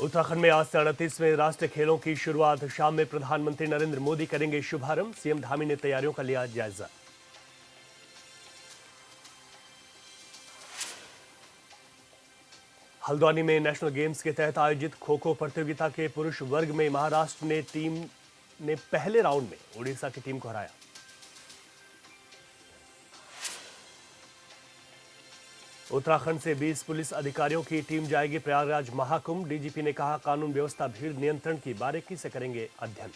उत्तराखंड में आज से 38वें राष्ट्रीय खेलों की शुरुआत। शाम में प्रधानमंत्री नरेंद्र मोदी करेंगे शुभारंभ। सीएम धामी ने तैयारियों का लिया जायजा। हल्द्वानी में नेशनल गेम्स के तहत आयोजित खो खो प्रतियोगिता के पुरुष वर्ग में महाराष्ट्र ने टीम ने पहले राउंड में उड़ीसा की टीम को हराया। उत्तराखंड से 20 पुलिस अधिकारियों की टीम जाएगी प्रयागराज महाकुंभ। डीजीपी ने कहा, कानून व्यवस्था भीड़ नियंत्रण की बारीकी से करेंगे अध्ययन।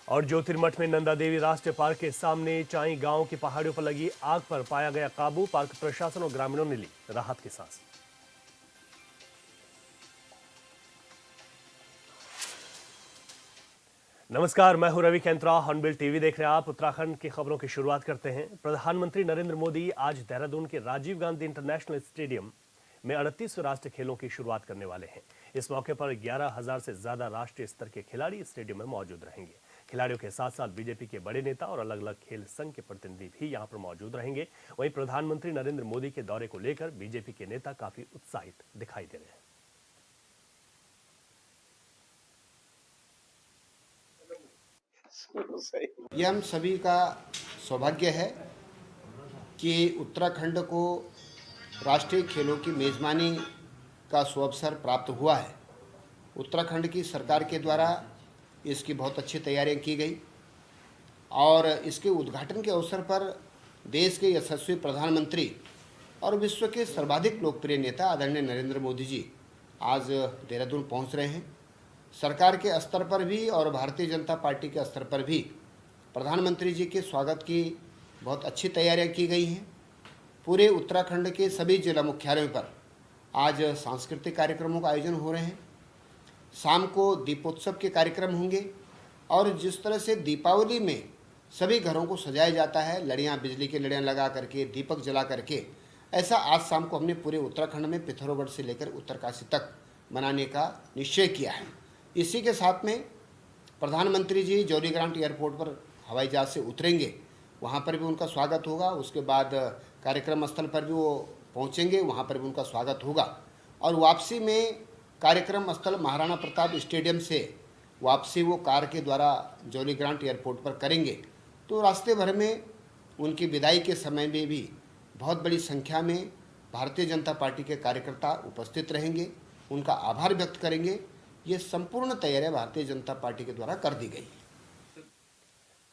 और ज्योतिर्मठ में नंदा देवी राष्ट्रीय पार्क के सामने चाई गांव की पहाड़ियों पर लगी आग पर पाया गया काबू। पार्क प्रशासन और ग्रामीणों ने ली राहत की सांस। नमस्कार, मैं हूं रवि कैंत्रा। हॉर्नबिल टीवी देख रहे हैं आप। उत्तराखंड की खबरों की शुरुआत करते हैं। प्रधानमंत्री नरेंद्र मोदी आज देहरादून के राजीव गांधी इंटरनेशनल स्टेडियम में 38वें राष्ट्रीय खेलों की शुरुआत करने वाले हैं। इस मौके पर 11,000 से ज्यादा राष्ट्रीय स्तर के खिलाड़ी स्टेडियम में मौजूद रहेंगे। खिलाड़ियों के साथ साथ बीजेपी के बड़े नेता और अलग अलग खेल संघ के प्रतिनिधि भी यहां पर मौजूद रहेंगे। वहीं प्रधानमंत्री नरेंद्र मोदी के दौरे को लेकर बीजेपी के नेता काफी उत्साहित दिखाई दे रहे हैं। ये हम सभी का सौभाग्य है कि उत्तराखंड को राष्ट्रीय खेलों की मेज़बानी का सुअवसर प्राप्त हुआ है। उत्तराखंड की सरकार के द्वारा इसकी बहुत अच्छी तैयारियां की गई और इसके उद्घाटन के अवसर पर देश के यशस्वी प्रधानमंत्री और विश्व के सर्वाधिक लोकप्रिय नेता आदरणीय नरेंद्र मोदी जी आज देहरादून पहुंच रहे हैं। सरकार के स्तर पर भी और भारतीय जनता पार्टी के स्तर पर भी प्रधानमंत्री जी के स्वागत की बहुत अच्छी तैयारियां की गई हैं। पूरे उत्तराखंड के सभी जिला मुख्यालयों पर आज सांस्कृतिक कार्यक्रमों का आयोजन हो रहे हैं। शाम को दीपोत्सव के कार्यक्रम होंगे और जिस तरह से दीपावली में सभी घरों को सजाया जाता है, लड़ियाँ, बिजली की लड़ियाँ लगा करके, दीपक जला करके, ऐसा आज शाम को हमने पूरे उत्तराखंड में पिथौरागढ़ से लेकर उत्तरकाशी तक मनाने का निश्चय किया है। इसी के साथ में प्रधानमंत्री जी जौली ग्रांट एयरपोर्ट पर हवाई जहाज से उतरेंगे, वहाँ पर भी उनका स्वागत होगा। उसके बाद कार्यक्रम स्थल पर भी वो पहुँचेंगे, वहाँ पर भी उनका स्वागत होगा। और वापसी में कार्यक्रम स्थल महाराणा प्रताप स्टेडियम से वापसी वो कार के द्वारा जौली ग्रांट एयरपोर्ट पर करेंगे। तो रास्ते भर में उनकी विदाई के समय में भी बहुत बड़ी संख्या में भारतीय जनता पार्टी के कार्यकर्ता उपस्थित रहेंगे, उनका आभार व्यक्त करेंगे। ये संपूर्ण तैयारियां भारतीय जनता पार्टी के द्वारा कर दी गई है।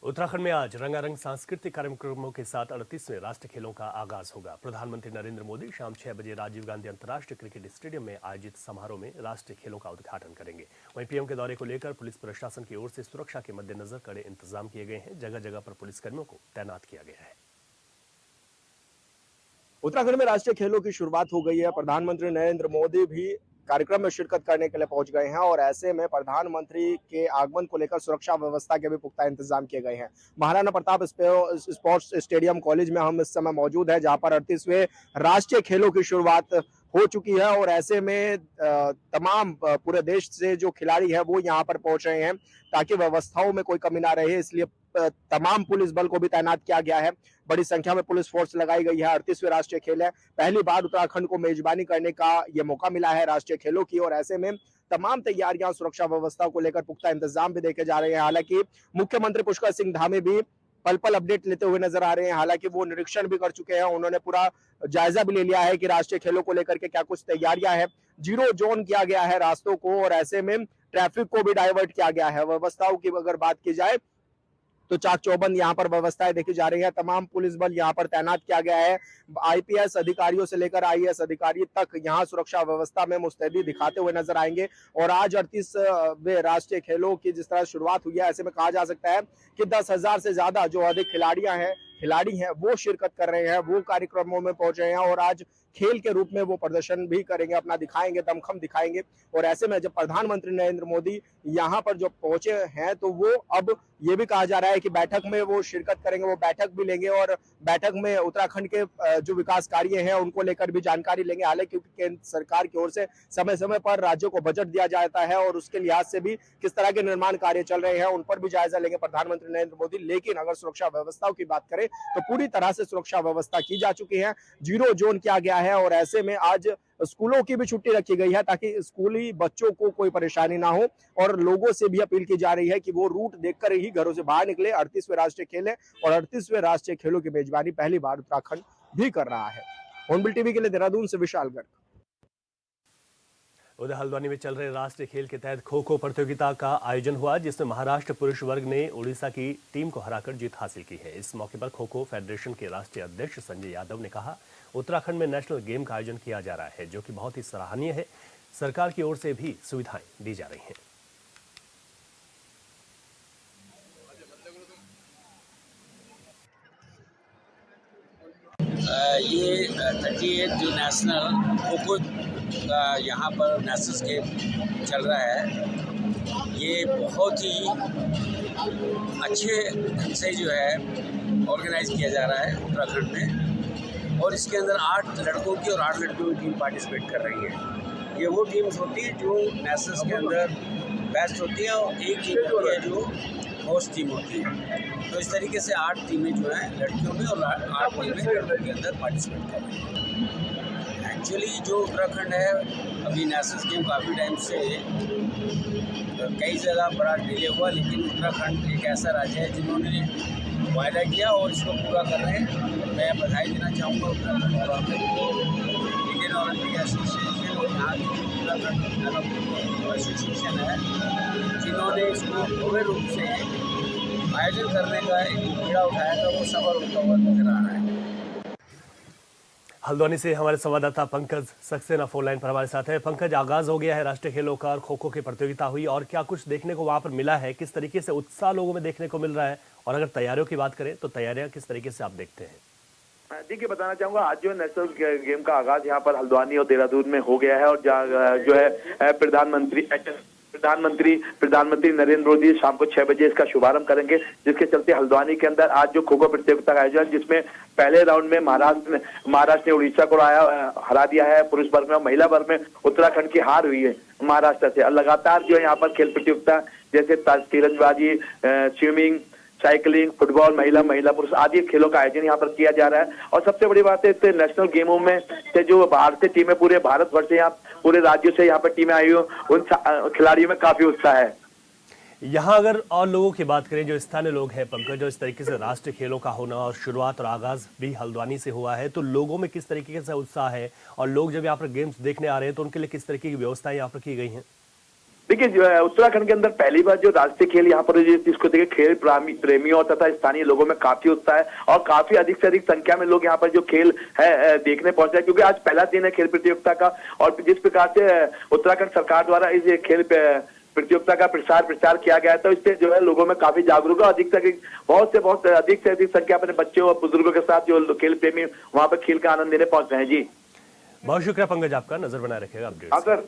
उत्तराखंड में आज रंगारंग सांस्कृतिक कार्यक्रमों के साथ 38वें राष्ट्रीय खेलों का आगाज होगा। प्रधानमंत्री नरेंद्र मोदी शाम 6 बजे राजीव गांधी अंतर्राष्ट्रीय क्रिकेट स्टेडियम में आयोजित समारोह में राष्ट्रीय खेलों का उद्घाटन करेंगे। वहीं पीएम के दौरे को लेकर पुलिस प्रशासन की ओर से सुरक्षा के मद्देनजर कड़े इंतजाम किए गए हैं। जगह जगह पर पुलिसकर्मियों को तैनात किया गया है। उत्तराखंड में राष्ट्रीय खेलों की शुरुआत हो गई है। प्रधानमंत्री नरेंद्र मोदी भी कार्यक्रम में शिरकत करने के लिए पहुंच गए हैं और ऐसे में प्रधानमंत्री के आगमन को लेकर सुरक्षा व्यवस्था के भी पुख्ता इंतजाम किए गए हैं। Maharana Pratap sports stadium college में हम इस समय मौजूद है, जहां पर 38वें राष्ट्रीय खेलों की शुरुआत हो चुकी है और ऐसे में तमाम पूरे देश से जो खिलाड़ी है वो यहाँ पर पहुंच रहे हैं ताकि व्यवस्थाओं में कोई कमी ना रहे, इसलिए तमाम पुलिस बल को भी तैनात किया गया है। बड़ी संख्या में पुलिस फोर्स लगाई गई है। 38वें राष्ट्रीय खेल है, पहली बार उत्तराखंड को मेजबानी करने का ये मौका मिला है राष्ट्रीय खेलों की और ऐसे में तमाम तैयारियां सुरक्षा व्यवस्था को लेकर पुख्ता इंतजाम भी देखे जा रहे हैं। हालांकि मुख्यमंत्री पुष्कर सिंह धामी भी पल पल अपडेट लेते हुए नजर आ रहे हैं। हालांकि वो निरीक्षण भी कर चुके हैं, उन्होंने पूरा जायजा भी ले लिया है कि राष्ट्रीय खेलों को लेकर के क्या कुछ तैयारियां हैं। 0 जोन किया गया है रास्तों को और ऐसे में ट्रैफिक को भी डाइवर्ट किया गया है। व्यवस्थाओं की अगर बात की जाए तो चाक चौबंद यहाँ पर व्यवस्थाएं देखी जा रही है। तमाम पुलिस बल यहाँ पर तैनात किया गया है। आईपीएस अधिकारियों से लेकर आईएएस अधिकारी तक यहाँ सुरक्षा व्यवस्था में मुस्तैदी दिखाते हुए नजर आएंगे। और आज 38वें राष्ट्रीय खेलों की जिस तरह शुरुआत हुई है, ऐसे में कहा जा सकता है कि 10,000 से ज्यादा जो अधिक खिलाड़ी हैं वो शिरकत कर रहे हैं, वो कार्यक्रमों में पहुंच रहे हैं और आज खेल के रूप में वो प्रदर्शन भी करेंगे, अपना दिखाएंगे, दमखम दिखाएंगे। और ऐसे में जब प्रधानमंत्री नरेंद्र मोदी यहाँ पर जो पहुंचे हैं तो वो अब ये भी कहा जा रहा है कि बैठक में वो शिरकत करेंगे, वो बैठक भी लेंगे और बैठक में उत्तराखंड के जो विकास कार्य हैं उनको लेकर भी जानकारी लेंगे। हालांकि क्योंकि केंद्र सरकार की ओर से समय समय पर राज्यों को बजट दिया जाता है और उसके लिहाज से भी किस तरह के निर्माण कार्य चल रहे हैं उन पर भी जायजा लेंगे प्रधानमंत्री नरेंद्र मोदी। लेकिन अगर सुरक्षा व्यवस्थाओं की बात करें तो पूरी तरह से सुरक्षा व्यवस्था की जा चुकी है। 0 जोन किया गया है और ऐसे में आज स्कूलों की भी छुट्टी रखी गई है ताकि स्कूली बच्चों को कोई परेशानी ना हो। और लोगों से भी अपील की जा रही है कि वो रूट देखकर ही घरों से बाहर निकले। 38वें राष्ट्रीय खेल है और 38वें राष्ट्रीय खेलों की मेजबानी पहली बार उत्तराखंड भी कर रहा है। हॉर्नबिल टीवी के लिए देहरादून से विशाल गर्ग। उधर हल्द्वानी में चल रहे राष्ट्रीय खेल के तहत खो खो प्रतियोगिता का आयोजन हुआ, जिसमें महाराष्ट्र पुरुष वर्ग ने उड़ीसा की टीम को हराकर जीत हासिल की है। इस मौके पर खो खो फेडरेशन के राष्ट्रीय अध्यक्ष संजय यादव ने कहा, उत्तराखंड में नेशनल गेम का आयोजन किया जा रहा है, जो कि बहुत ही सराहनीय है। सरकार की ओर से भी सुविधाएं दी जा रही हैं। ये 38 जो नेशनल खो खो का यहाँ पर नेशनल गेम चल रहा है, ये बहुत ही अच्छे ढंग से जो है ऑर्गेनाइज किया जा रहा है उत्तराखंड में। और इसके अंदर 8 लड़कों की और 8 लड़कियों की टीम पार्टिसिपेट कर रही है। ये वो टीम्स होती है जो नेशनल्स के अंदर बेस्ट होती है और एक टीम होती है जो होस्ट टीम होती है। तो इस तरीके से 8 टीमें जो हैं लड़कियों में और 8 टीमें लड़कों के अंदर पार्टिसिपेट कर रही हैं। एक्चुअली जो उत्तराखंड है, अभी नेशनल गेम काफ़ी टाइम से कई जगह बड़ा डिले हुआ, लेकिन उत्तराखंड एक ऐसा राज्य है जिन्होंने वायदा किया और इसको पूरा कर रहे हैं। मैं बधाई देना चाहूँगा उत्तराखंड गवर्नमेंट को, इंडियन ओलंपिक एसोसिएशन और यहाँ की उत्तराखंड एसोसिएशन है, जिन्होंने इसको पूरे रूप से आयोजन करने का एक बीड़ा उठाया था, वो सफल होता हुआ नजर आ रहा है। हल्द्वानी से हमारे संवाददाता पंकज सक्सेना फोन लाइन पर हमारे साथ है। पंकज, आगाज हो गया है राष्ट्रीय खेलों का और खो खो की प्रतियोगिता हुई, और क्या कुछ देखने को वहां पर मिला है? किस तरीके से उत्साह लोगों में देखने को मिल रहा है? और अगर तैयारियों की बात करें तो तैयारियां किस तरीके से आप देखते हैं? देखिए, बताना चाहूंगा आज जो नेशनल गेम का आगाज यहाँ पर हल्द्वानी और देहरादून में हो गया है। और जो है प्रधानमंत्री नरेंद्र मोदी शाम को 6 बजे इसका शुभारंभ करेंगे, जिसके चलते हल्द्वानी के अंदर आज जो खो खो प्रतियोगिता का आयोजन, जिसमें पहले राउंड में महाराष्ट्र ने उड़ीसा को हरा दिया है पुरुष वर्ग में। महिला वर्ग में उत्तराखंड की हार हुई है महाराष्ट्र से। लगातार जो है यहाँ पर खेल प्रतियोगिता जैसे तीरंदाजी, स्विमिंग, साइकिलिंग, फुटबॉल, महिला पुरुष आदि खेलों का आयोजन यहाँ पर किया जा रहा है। और सबसे बड़ी बात है, नेशनल गेमों में से जो भारतीय टीमें पूरे भारतवर्ष से, यहाँ पूरे राज्यों से यहाँ पर टीमें आई हो, उन खिलाड़ियों में काफी उत्साह है। यहाँ अगर और लोगों की बात करें, जो स्थानीय लोग हैं पंकज, जो इस तरीके से राष्ट्रीय खेलों का होना और शुरुआत और आगाज भी हल्द्वानी से हुआ है, तो लोगों में किस तरीके से उत्साह है? और लोग जब यहाँ पर गेम्स देखने आ रहे हैं तो उनके लिए किस तरीके की व्यवस्थाएं यहाँ पर की गई हैं? देखिए, उत्तराखंड के अंदर पहली बार जो राष्ट्रीय खेल यहाँ पर इसको देखिए, खेल प्रेमियों तथा स्थानीय लोगों में काफी उत्साह है और काफी अधिक से अधिक संख्या में लोग यहाँ पर जो खेल है देखने पहुंच रहे हैं, क्योंकि आज पहला दिन है खेल प्रतियोगिता का। और जिस प्रकार से उत्तराखंड सरकार द्वारा इस खेल प्रतियोगिता का प्रचार किया गया, तो इससे जो है लोगों में काफी जागरूक है। अधिक से अधिक बहुत अधिक से अधिक संख्या अपने बच्चों और बुजुर्गों के साथ जो खेल प्रेमी वहां पर खेल का आनंद लेने पहुंच रहे हैं। जी बहुत शुक्रिया पंकज, आपका नजर बनाए रखेगा अपडेट। हाँ सर।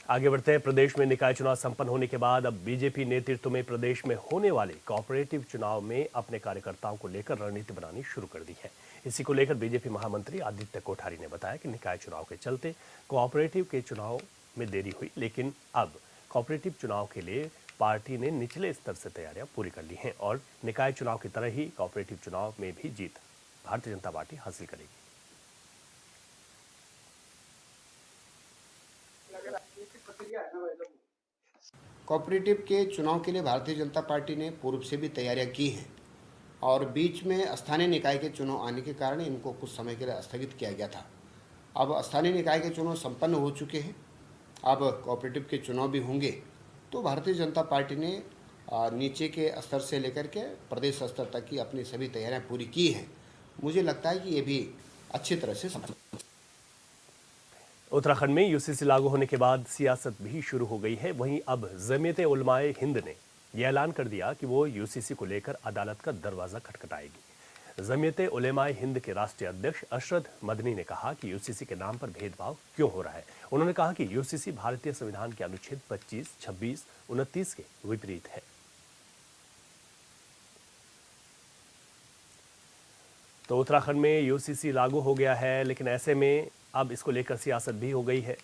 आगे बढ़ते हैं। प्रदेश में निकाय चुनाव संपन्न होने के बाद अब बीजेपी नेतृत्व में प्रदेश में होने वाले कोऑपरेटिव चुनाव में अपने कार्यकर्ताओं को लेकर रणनीति बनानी शुरू कर दी है। इसी को लेकर बीजेपी महामंत्री आदित्य कोठारी ने बताया कि निकाय चुनाव के चलते कोऑपरेटिव के चुनाव में देरी हुई, लेकिन अब कोऑपरेटिव चुनाव के लिए पार्टी ने निचले स्तर से तैयारियां पूरी कर ली हैं और निकाय चुनाव की तरह ही कोऑपरेटिव चुनाव में भी जीत भारतीय जनता पार्टी हासिल करेगी। कोऑपरेटिव के चुनाव के लिए भारतीय जनता पार्टी ने पूर्व से भी तैयारियां की हैं और बीच में स्थानीय निकाय के चुनाव आने के कारण इनको कुछ समय के लिए स्थगित किया गया था। अब स्थानीय निकाय के चुनाव संपन्न हो चुके हैं, अब कोऑपरेटिव के चुनाव भी होंगे। तो भारतीय जनता पार्टी ने नीचे के स्तर से लेकर के प्रदेश स्तर तक की अपनी सभी तैयारियां पूरी की हैं। मुझे लगता है कि ये भी अच्छी तरह से संपन्न। उत्तराखंड में यूसीसी लागू होने के बाद सियासत भी शुरू हो गई है। वहीं अब जमीयत उलमाए हिंद ने यह ऐलान कर दिया कि वो यूसीसी को लेकर अदालत का दरवाजा खटखटाएगी। जमीयत उलमाए हिंद के राष्ट्रीय अध्यक्ष अशरद मदनी ने कहा कि यूसीसी के नाम पर भेदभाव क्यों हो रहा है। उन्होंने कहा कि यूसीसी भारतीय संविधान के अनुच्छेद 25, 26, 29 के विपरीत है। तो उत्तराखंड में यूसीसी लागू हो गया है, लेकिन ऐसे में अब इसको लेकर सियासत भी हो गई है।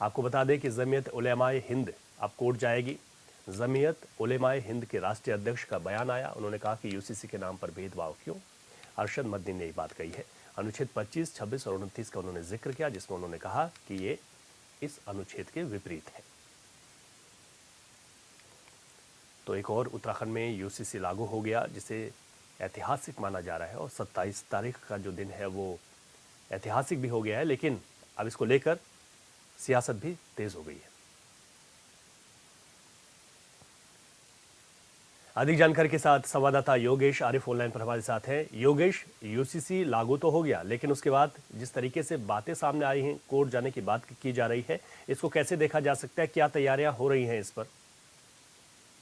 आपको बता दें कि जमीयत उलमाए हिंद अब कोर्ट जाएगी। जमीयत उलेमाए हिंद के राष्ट्रीय अध्यक्ष का बयान आया। उन्होंने कहा कि यूसीसी के नाम पर भेदभाव क्यों। अरशद मदनी ने ये बात कही है। अनुच्छेद 25, 26 और 29 का उन्होंने जिक्र किया, जिसमें उन्होंने कहा कि ये इस अनुच्छेद के विपरीत है। तो एक और उत्तराखंड में यूसीसी लागू हो गया, जिसे ऐतिहासिक माना जा रहा है और 27 तारीख का जो दिन है वो ऐतिहासिक भी हो गया है, लेकिन अब इसको लेकर सियासत भी तेज हो गई है। अधिक जानकारी के साथ संवाददाता योगेश आरिफ ऑनलाइन पर हमारे साथ हैं। योगेश, यूसीसी लागू तो हो गया, लेकिन उसके बाद जिस तरीके से बातें सामने आई हैं, कोर्ट जाने की बात की जा रही है, इसको कैसे देखा जा सकता है? क्या तैयारियां हो रही हैं इस पर?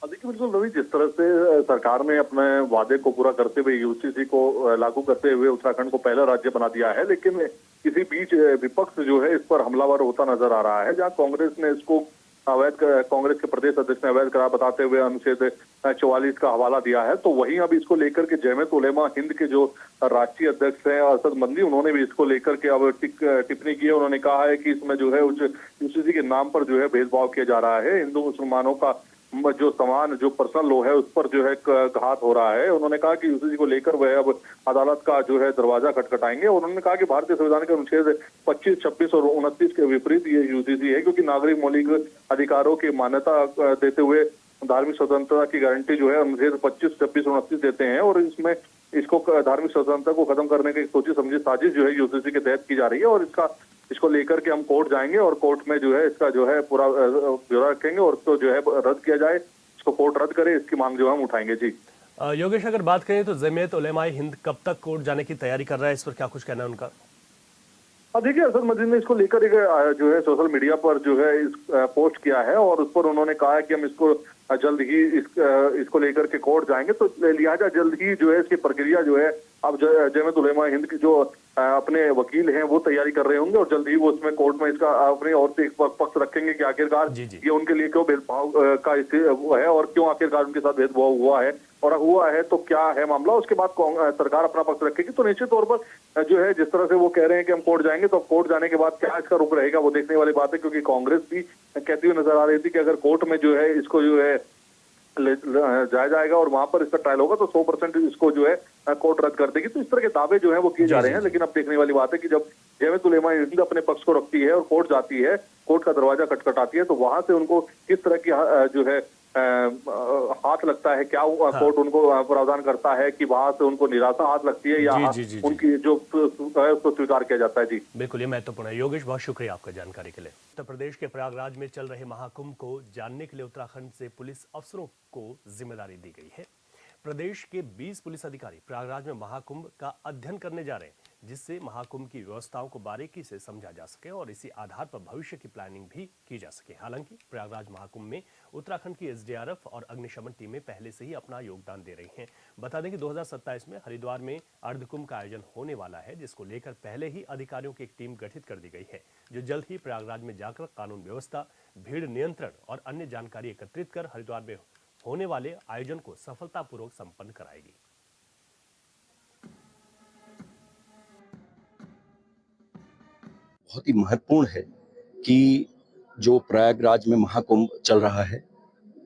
देखिए बिल्कुल रवि, जिस तरह से सरकार ने अपने वादे को पूरा करते हुए यूसीसी को लागू करते हुए उत्तराखंड को पहला राज्य बना दिया है, लेकिन इसी बीच विपक्ष जो है इस पर हमलावर होता नजर आ रहा है। जहां कांग्रेस ने इसको कांग्रेस के प्रदेश अध्यक्ष ने अवैध करार बताते हुए अनुच्छेद 44 का हवाला दिया है, तो वहीं अब इसको लेकर के जमीयत उलेमा हिंद के जो राष्ट्रीय अध्यक्ष हैं अरशद मदनी, उन्होंने भी इसको लेकर के अब टिप्पणी की है। उन्होंने कहा है कि इसमें जो है यूसीसी के नाम पर जो है भेदभाव किया जा रहा है, हिंदू मुसलमानों का जो समान जो पर्सनल लॉ है उस पर जो है घात हो रहा है। उन्होंने कहा कि यूसीसी को लेकर वह अब अदालत का जो है दरवाजा खटखटाएंगे। और उन्होंने कहा कि भारतीय संविधान के अनुच्छेद 25, 26 और 29 के विपरीत ये यूसीसी है, क्योंकि नागरिक मौलिक अधिकारों की मान्यता देते हुए धार्मिक स्वतंत्रता की गारंटी जो है अनुच्छेद 25, 26 और 29 देते हैं, और इसमें इसको धार्मिक स्वतंत्रता को खत्म करने की सोची समझी साजिश जो है यूसीसी के तहत की जा रही है। और इसको लेकर के हम कोर्ट जाएंगे और कोर्ट में जो है इसका जो है पूरा ब्यौरा रखेंगे और इसको जो है रद्द किया जाए, इसको कोर्ट रद्द करे, इसकी मांग जो है हम उठाएंगे। जी योगेश, अगर बात करें तो जमीयत उलेमाए हिंद कब तक कोर्ट जाने की तैयारी कर रहा है, इस पर क्या कुछ कहना है उनका? देखिए अरशद मदनी ने इसको लेकर एक जो है सोशल मीडिया पर जो है इस पोस्ट किया है, और उस पर उन्होंने कहा है कि हम इसको जल्द ही इसको लेकर के कोर्ट जाएंगे। तो लिहाजा जल्द ही जो है इसकी प्रक्रिया जो है अब जमीयत उलेमा हिंद की जो अपने वकील हैं वो तैयारी कर रहे होंगे, और जल्द ही वो उसमें कोर्ट में इसका अपनी ओर से एक पक्ष रखेंगे कि आखिरकार ये उनके लिए क्यों भेदभाव का वो है और क्यों आखिरकार उनके साथ भेदभाव हुआ है, और हुआ है तो क्या है मामला। उसके बाद सरकार अपना पक्ष रखेगी। तो निश्चित तौर पर जो है जिस तरह से वो कह रहे हैं कि हम कोर्ट जाएंगे, तो कोर्ट जाने के बाद क्या इसका रुख रहेगा वो देखने वाली बात है, क्योंकि कांग्रेस भी कहती हुई नजर आ रही थी कि अगर कोर्ट में जो है इसको जो है जाया जाएगा और वहां पर इसका ट्रायल होगा तो 100% इसको जो है कोर्ट रद्द कर देगी। तो इस तरह के दावे जो है वो किए जा रहे हैं, लेकिन अब देखने वाली बात है कि जब जमीयत उलेमा हिंद अपने पक्ष को रखती है और कोर्ट जाती है, कोर्ट का दरवाजा खटखटाती है, तो वहां से उनको किस तरह की जो है हाथ लगता है, क्या कोर्ट उनको प्रावधान करता है कि वहां से उनको निराशा हाथ लगती है या उनकी जो उसको स्वीकार किया जाता है। जी बिल्कुल, ये महत्वपूर्ण है। योगेश, बहुत शुक्रिया आपका जानकारी के लिए। उत्तर प्रदेश के प्रयागराज में चल रहे महाकुंभ को जानने के लिए उत्तराखंड से पुलिस अफसरों को जिम्मेदारी दी गई है। प्रदेश के 20 पुलिस अधिकारी प्रयागराज में महाकुंभ का अध्ययन करने जा रहे हैं, जिससे महाकुंभ की व्यवस्थाओं को बारीकी से समझा जा सके और इसी आधार पर भविष्य की प्लानिंग भी की जा सके। हालांकि प्रयागराज महाकुंभ में उत्तराखंड की एसडीआरएफ और अग्निशमन टीमें पहले से ही अपना योगदान दे रही हैं। बता दें कि 2027 में हरिद्वार में अर्धकुंभ का आयोजन होने वाला है, जिसको लेकर पहले ही अधिकारियों की एक टीम गठित कर दी गई है, जो जल्द ही प्रयागराज में जाकर कानून व्यवस्था, भीड़ नियंत्रण और अन्य जानकारी एकत्रित कर हरिद्वार में होने वाले आयोजन को सफलतापूर्वक संपन्न कराएगी। बहुत ही महत्वपूर्ण है कि जो प्रयागराज में महाकुंभ चल रहा है,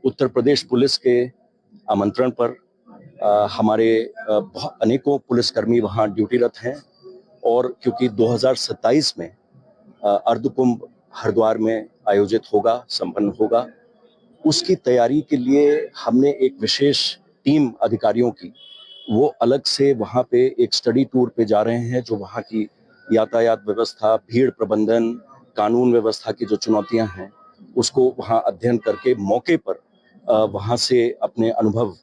उत्तर प्रदेश पुलिस के आमंत्रण पर हमारे अनेकों पुलिसकर्मी वहां ड्यूटीरत हैं, और क्योंकि 2027 में अर्धकुंभ हरिद्वार में आयोजित होगा, संपन्न होगा, उसकी तैयारी के लिए हमने एक विशेष टीम अधिकारियों की वो अलग से वहां पे एक स्टडी टूर पे जा रहे हैं, जो वहां की यातायात व्यवस्था, भीड़ प्रबंधन, कानून व्यवस्था की जो चुनौतियां हैं उसको वहां अध्ययन करके मौके पर वहां से अपने अनुभव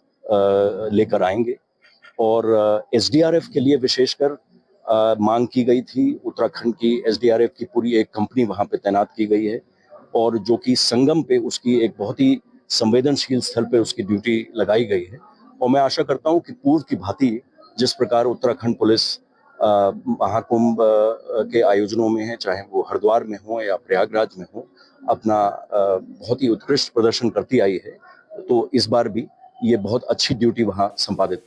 लेकर आएंगे। और एसडीआरएफ के लिए विशेषकर मांग की गई थी। उत्तराखंड की एसडीआरएफ की पूरी एक कंपनी वहां पे तैनात की गई है, और जो कि संगम पे उसकी एक बहुत ही संवेदनशील स्थल पे उसकी ड्यूटी लगाई गई है। और मैं आशा करता हूं कि पूर्व की भांति जिस प्रकार उत्तराखंड पुलिस महाकुंभ के आयोजनों में है, चाहे वो हरिद्वार में हो या प्रयागराज में हो, अपना बहुत ही उत्कृष्ट प्रदर्शन करती आई है, तो इस बार भी ये बहुत अच्छी ड्यूटी वहां संपादित।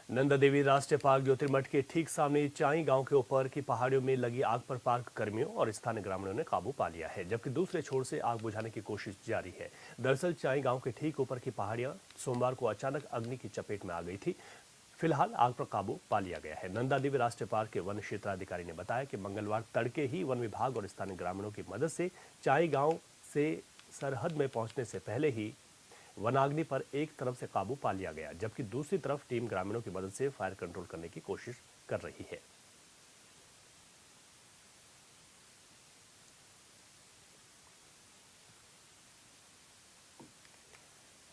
नंदा देवी राष्ट्रीय पार्क ज्योतिर्मठ के ठीक सामने चाई गांव के ऊपर की पहाड़ियों में लगी आग पर पार्क कर्मियों और स्थानीय ग्रामीणों ने काबू पा लिया है, जबकि दूसरे छोर से आग बुझाने की कोशिश जारी है। दरअसल चाई गांव के ठीक ऊपर की पहाड़ियां सोमवार को अचानक अग्नि की चपेट में आ गई थी। फिलहाल आग पर काबू पा लिया गया है। नंदा देवी राष्ट्रीय पार्क के वन क्षेत्राधिकारी ने बताया कि मंगलवार तड़के ही वन विभाग और स्थानीय ग्रामीणों की मदद से चाई गांव से सरहद में पहुंचने से पहले ही वनाग्नि पर एक तरफ से काबू पा लिया गया, जबकि दूसरी तरफ टीम ग्रामीणों की मदद से फायर कंट्रोल करने की कोशिश कर रही है।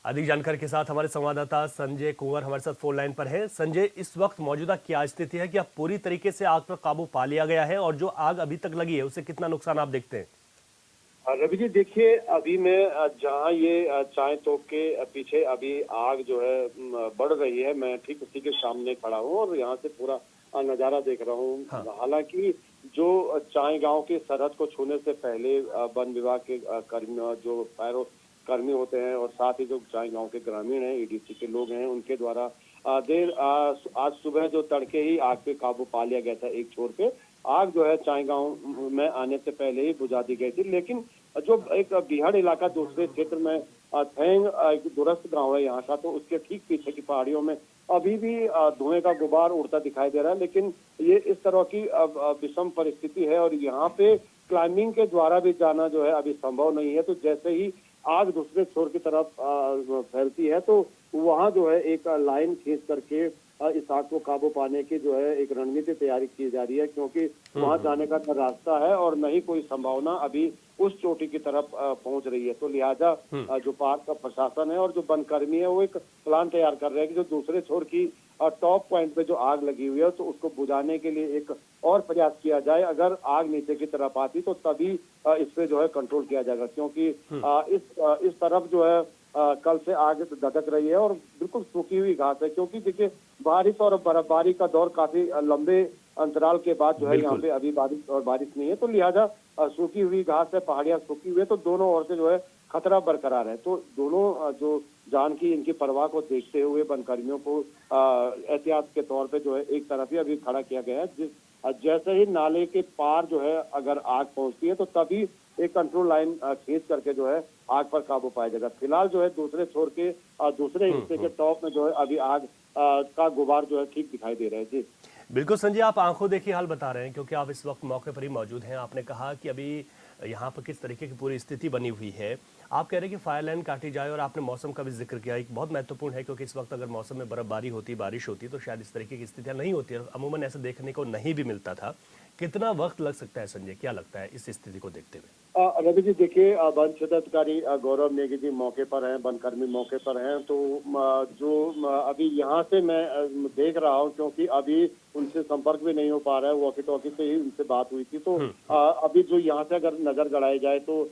अधिक जानकारी के साथ हमारे संवाददाता संजय कुंवर हमारे साथ फोन लाइन पर है। संजय, इस वक्त मौजूदा क्या स्थिति है? क्या पूरी तरीके से आग पर काबू पा लिया गया है और जो आग अभी तक लगी है उससे कितना नुकसान आप देखते हैं? रवि जी, देखिए, अभी मैं जहाँ ये चाय तोप के पीछे अभी आग जो है बढ़ रही है, मैं ठीक उसी के सामने खड़ा हूँ और यहाँ से पूरा नज़ारा देख रहा हूँ। हाँ। हालांकि जो चाय गांव के सरहद को छूने से पहले वन विभाग के कर्मी, जो फायर कर्मी होते हैं और साथ ही जो चाय गांव के ग्रामीण हैं, ईडीसी के लोग हैं, उनके द्वारा आज सुबह जो तड़के ही आग पे काबू पा लिया गया था। एक छोर पे आग जो है चाय गांव में आने से पहले ही बुझा दी गई थी, लेकिन जो एक बिहाड़ इलाका दूसरे क्षेत्र में थेंग एक दूरस्थ गांव है यहाँ का, तो उसके ठीक पीछे की पहाड़ियों में अभी भी धुएं का गुबार उड़ता दिखाई दे रहा है। लेकिन ये इस तरह की विषम परिस्थिति है और यहाँ पे क्लाइंबिंग के द्वारा भी जाना जो है अभी संभव नहीं है। तो जैसे ही आग दूसरे छोर की तरफ फैलती है तो वहाँ जो है एक लाइन खींच करके इस आग को काबू पाने की जो है एक रणनीति तैयारी की जा रही है, क्योंकि वहां जाने का न रास्ता है और न ही कोई संभावना अभी उस चोटी की तरफ पहुंच रही है। तो लिहाजा जो पार्क का प्रशासन है और जो वनकर्मी है वो एक प्लान तैयार कर रहे हैं कि जो दूसरे छोर की टॉप पॉइंट पे जो आग लगी हुई है तो उसको बुझाने के लिए एक और प्रयास किया जाए। अगर आग नीचे की तरफ आती तो तभी इस पे जो है कंट्रोल किया जाएगा, क्योंकि इस तरफ जो है कल से आग धधक रही है और बिल्कुल सूखी हुई घास है, क्योंकि देखिए बारिश और बर्फबारी का दौर काफी लंबे अंतराल के बाद जो है यहाँ पे अभी बारिश नहीं है, तो लिहाजा सूखी हुई घास है, पहाड़ियां सूखी हुई है, तो दोनों ओर से जो है खतरा बरकरार है। तो दोनों जो जान की इनकी परवाह को देखते हुए वनकर्मियों को एहतियात के तौर पे जो है एक तरफ ही अभी खड़ा किया गया है। जैसे ही नाले के पार जो है अगर आग पहुंचती है तो तभी एक कंट्रोल लाइन खींच करके जो है आग पर काबू पाया जाएगा। फिलहाल जो है दूसरे छोर के दूसरे हिस्से के टॉप में जो है अभी आग का गुबार जो है ठीक दिखाई दे रहा है। जी बिल्कुल संजय, आप आंखों देखी हाल बता रहे हैं क्योंकि आप इस वक्त मौके पर ही मौजूद हैं। आपने कहा कि अभी यहाँ पर किस तरीके की पूरी स्थिति बनी हुई है। आप कह रहे हैं कि फायर लाइन काटी जाए और आपने मौसम का भी जिक्र किया, एक बहुत महत्वपूर्ण है क्योंकि इस वक्त अगर मौसम में बर्फबारी होती, बारिश होती तो शायद इस तरीके की स्थितियां नहीं होती, अमूमन ऐसा देखने को नहीं भी मिलता था। कितना वक्त लग सकता है संजय, क्या लगता है इस स्थिति को देखते हुए? रवि जी, देखिए, वन क्षेत्राधिकारी गौरव नेगी जी मौके पर हैं, वनकर्मी मौके पर हैं, तो जो अभी यहाँ से मैं देख रहा हूँ, क्योंकि अभी उनसे संपर्क भी नहीं हो पा रहा है, वॉकी टॉकी से ही उनसे बात हुई थी, तो अभी जो यहाँ से अगर नजर गड़ाई जाए तो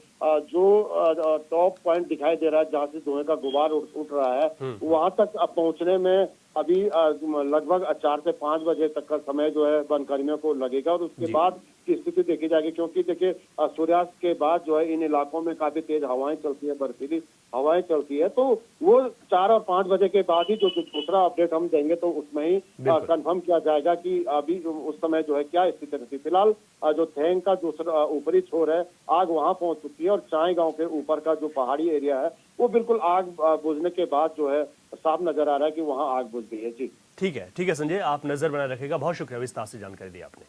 जो टॉप पॉइंट दिखाई दे रहा है जहाँ से धुएं का गुबार उठ रहा है, वहां तक पहुंचने में अभी लगभग 4 से 5 बजे तक का समय जो है वनकर्मियों को लगेगा और उसके बाद की स्थिति देखी जाएगी, क्योंकि देखिए सूर्यास्त के बाद जो है इन इलाकों में काफी तेज हवाएं चलती है, बर्फीली हवाएं चलती है, तो वो 4 और 5 बजे के बाद ही जो दूसरा अपडेट हम देंगे तो उसमें ही कंफर्म किया जाएगा कि अभी उस समय जो है क्या स्थिति रहती है। फिलहाल जो थेंग का दूसरा ऊपरी छोर है, आग वहां पहुंच चुकी है और चाय गांव के ऊपर का जो पहाड़ी एरिया है वो बिल्कुल आग बुझने के बाद जो है साफ नजर आ रहा है कि वहां आग बुझ गई है। जी ठीक है संजय, आप नजर बनाए रखेगा। बहुत शुक्रिया विस्तार से जानकारी दी आपने।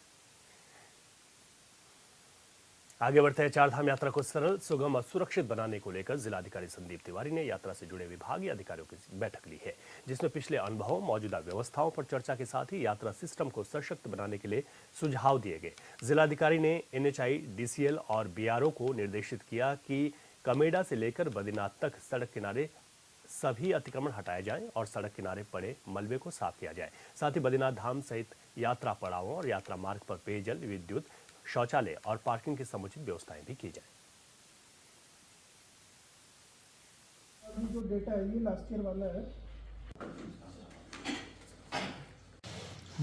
आगे बढ़ते हैं। चारधाम यात्रा को सरल, सुगम और सुरक्षित बनाने को लेकर जिलाधिकारी संदीप तिवारी ने यात्रा से जुड़े विभागीय अधिकारियों की बैठक ली है, जिसमें पिछले अनुभवों, मौजूदा व्यवस्थाओं पर चर्चा के साथ ही यात्रा सिस्टम को सशक्त बनाने के लिए सुझाव दिए गए। जिलाधिकारी ने NHI, DCL और BRO को निर्देशित किया कि कमेडा से लेकर बद्रीनाथ तक सड़क किनारे सभी अतिक्रमण हटाए जाएं और सड़क किनारे पड़े मलबे को साफ किया जाए। साथ ही बद्रीनाथ धाम सहित यात्रा पड़ावों और यात्रा मार्ग पर पेयजल, विद्युत, शौचालय और पार्किंग की समुचित व्यवस्थाएं भी की जाए। अभी जो डेटा है ये लास्ट ईयर वाला है,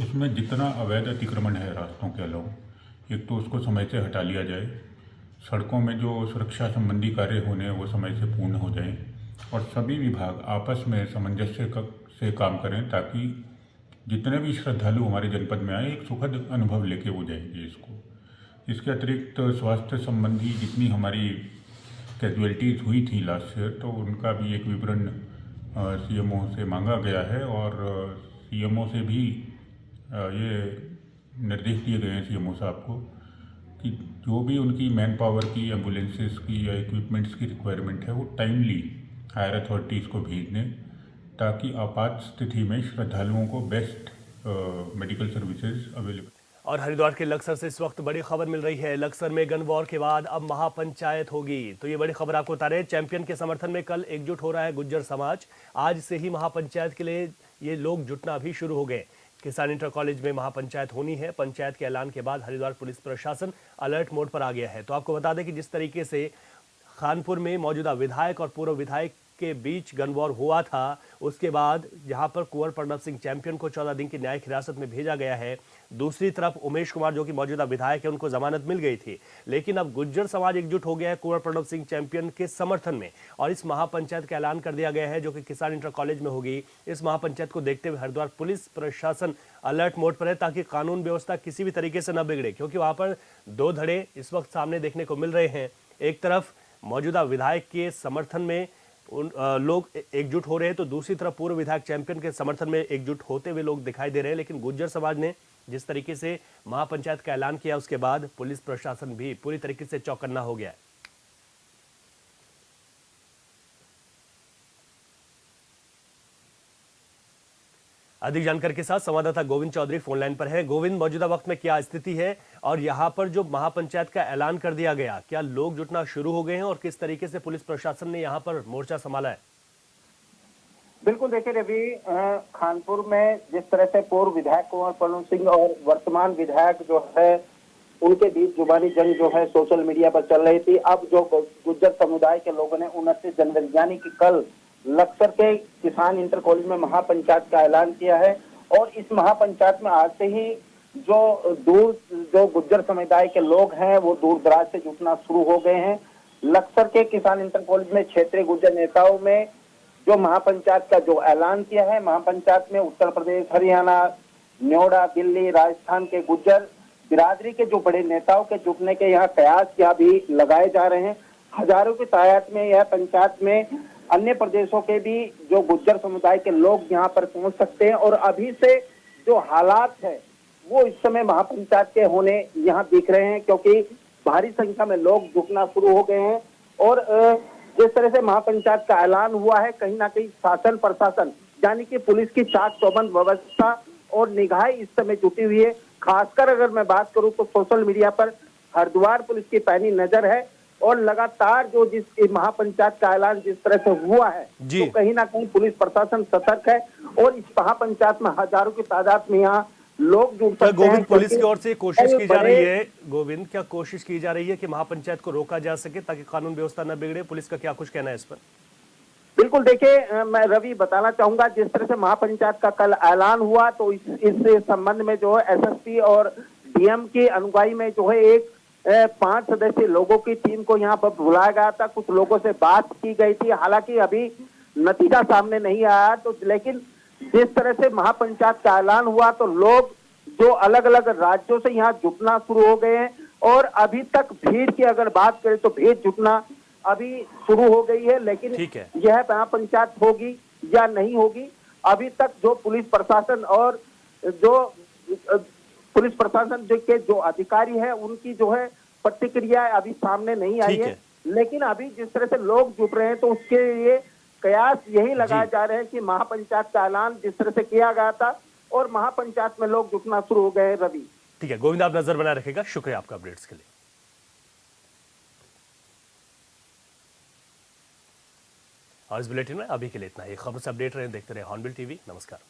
उसमें जितना अवैध अतिक्रमण है रास्तों के अलावा, एक तो उसको समय से हटा लिया जाए, सड़कों में जो सुरक्षा संबंधी कार्य होने हैं वो समय से पूर्ण हो जाएं और सभी विभाग आपस में सामंजस्य से काम करें ताकि जितने भी श्रद्धालु हमारे जनपद में आए एक सुखद अनुभव लेके वो जाएंगे इसको। इसके अतिरिक्त स्वास्थ्य संबंधी जितनी हमारी कैजुअलिटीज़ हुई थी लास्ट ईयर, तो उनका भी एक विवरण सीएमओ से मांगा गया है और सीएमओ से भी ये निर्देश दिए गए हैं सीएमओ साहब को कि जो भी उनकी मैन पावर की, एम्बुलेंसेस की या इक्विपमेंट्स की रिक्वायरमेंट है वो टाइमली हायर अथॉरिटीज़ को भेज दें, ताकि आपात स्थिति में श्रद्धालुओं को बेस्ट मेडिकल सर्विसेज अवेलेबल। और हरिद्वार के लक्सर से इस वक्त बड़ी खबर मिल रही है। लक्सर में गन वॉर के बाद अब महापंचायत होगी, तो ये बड़ी खबर आपको बता रहे हैं। चैंपियन के समर्थन में कल एकजुट हो रहा है गुज्जर समाज। आज से ही महापंचायत के लिए ये लोग जुटना भी शुरू हो गए। किसान इंटर कॉलेज में महापंचायत होनी है। पंचायत के ऐलान के बाद हरिद्वार पुलिस प्रशासन अलर्ट मोड पर आ गया है। तो आपको बता दें कि जिस तरीके से खानपुर में मौजूदा विधायक और पूर्व विधायक के बीच गन वॉर हुआ था, उसके बाद जहां पर कुंवर प्रणव सिंह चैंपियन को 14 दिन की न्यायिक हिरासत में भेजा गया है, दूसरी तरफ उमेश कुमार जो कि मौजूदा विधायक है, उनको जमानत मिल गई थी। लेकिन अब गुज्जर समाज एकजुट हो गया है कुंवर प्रणव सिंह चैंपियन के समर्थन में और इस महापंचायत का ऐलान कर दिया गया है जो कि किसान इंटर कॉलेज में होगी। इस महापंचायत को देखते हुए हरिद्वार पुलिस प्रशासन अलर्ट मोड पर है ताकि कानून व्यवस्था किसी भी तरीके से न बिगड़े, क्योंकि वहां पर दो धड़े इस वक्त सामने देखने को मिल रहे हैं। एक तरफ मौजूदा विधायक के समर्थन में लोग एकजुट हो रहे हैं, तो दूसरी तरफ पूर्व विधायक चैंपियन के समर्थन में एकजुट होते हुए लोग दिखाई दे रहे हैं। लेकिन गुज्जर समाज ने जिस तरीके से महापंचायत का ऐलान किया, उसके बाद पुलिस प्रशासन भी पूरी तरीके से चौकन्ना हो गया है। अधिक जानकारी के साथ संवाददाता गोविंद चौधरी फोन लाइन पर है। गोविंद, मौजूदा वक्त में क्या स्थिति है और यहाँ पर जो महापंचायत का ऐलान कर दिया गया, क्या लोग जुटना शुरू हो गए हैं और किस तरीके से पुलिस प्रशासन ने यहाँ पर मोर्चा संभाला है? बिल्कुल, देखिए रवि, खानपुर में जिस तरह से पूर्व विधायक कुंवर प्रणव सिंह और वर्तमान विधायक जो है उनके बीच जुबानी जंग जो है सोशल मीडिया पर चल रही थी, अब जो गुज्जर समुदाय के लोगों ने 29 जनवरी यानी कि कल लक्सर के किसान इंटर कॉलेज में महापंचायत का ऐलान किया है। और इस महापंचायत में आज से ही जो गुज्जर समुदाय के लोग हैं वो दूर दराज से जुटना शुरू हो गए हैं। लक्सर के किसान इंटर कॉलेज में क्षेत्रीय गुज्जर नेताओं में जो महापंचायत का जो ऐलान किया है, महापंचायत में उत्तर प्रदेश, हरियाणा, नोएडा, दिल्ली, राजस्थान के गुज्जर बिरादरी के जो बड़े नेताओं के जुटने के यहाँ कयास यहाँ भी लगाए जा रहे हैं। हजारों की तादाद में यह पंचायत में अन्य प्रदेशों के भी जो गुज्जर समुदाय के लोग यहाँ पर पहुंच सकते हैं। और अभी से जो हालात है वो इस समय महापंचायत के होने यहाँ दिख रहे हैं, क्योंकि भारी संख्या में लोग जुटना शुरू हो गए हैं। और जिस तरह से महापंचायत का ऐलान हुआ है, कहीं ना कहीं शासन प्रशासन यानी कि पुलिस की चाक चौबंद व्यवस्था और निगाहें इस समय जुटी हुई है। खासकर अगर मैं बात करूं तो सोशल मीडिया पर हरिद्वार पुलिस की पैनी नजर है और लगातार जो जिस महापंचायत का ऐलान जिस तरह से हुआ है, तो कहीं ना कहीं पुलिस प्रशासन सतर्क है और इस महापंचायत में हजारों की तादाद में यहाँ लोग जुड़ सकते हैं। गोविंद, पुलिस की ओर से कोशिश की जा रही है, गोविंद क्या कोशिश की जा रही है कि महापंचायत को रोका जा सके ताकि कानून व्यवस्था न बिगड़े? पुलिस का क्या कुछ कहना है इस पर? बिल्कुल, देखिए मैं रवि बताना चाहूंगा, जिस तरह से महापंचायत का कल ऐलान हुआ तो इस संबंध में जो है एसएसपी और डीएम की अनुगाई में जो है एक 5 सदस्यीय लोगों की टीम को यहाँ पर बुलाया गया था। कुछ लोगों से बात की गई थी, हालांकि अभी नतीजा सामने नहीं आया। तो लेकिन जिस तरह से महापंचायत का ऐलान हुआ तो लोग जो अलग अलग राज्यों से यहाँ जुटना शुरू हो गए हैं और अभी तक भीड़ की अगर बात करें तो भीड़ जुटना अभी शुरू हो गई है। लेकिन यह महापंचायत होगी या नहीं होगी, अभी तक जो पुलिस प्रशासन और जो पुलिस प्रशासन के जो अधिकारी है उनकी जो है प्रतिक्रिया अभी सामने नहीं आई है। लेकिन अभी जिस तरह से लोग जुट रहे हैं तो उसके लिए कयास यही लगाए जा रहे हैं कि महापंचायत का ऐलान जिस तरह से किया गया था और महापंचायत में लोग जुटना शुरू हो गए। रवि, ठीक है गोविंद, आप नजर बनाए रखेगा, शुक्रिया आपका अपडेट्स के लिए। और इस बुलेटिन में अभी के लिए इतना ही। खबर से अपडेट रहे, देखते रहे हॉर्नबिल टीवी। नमस्कार।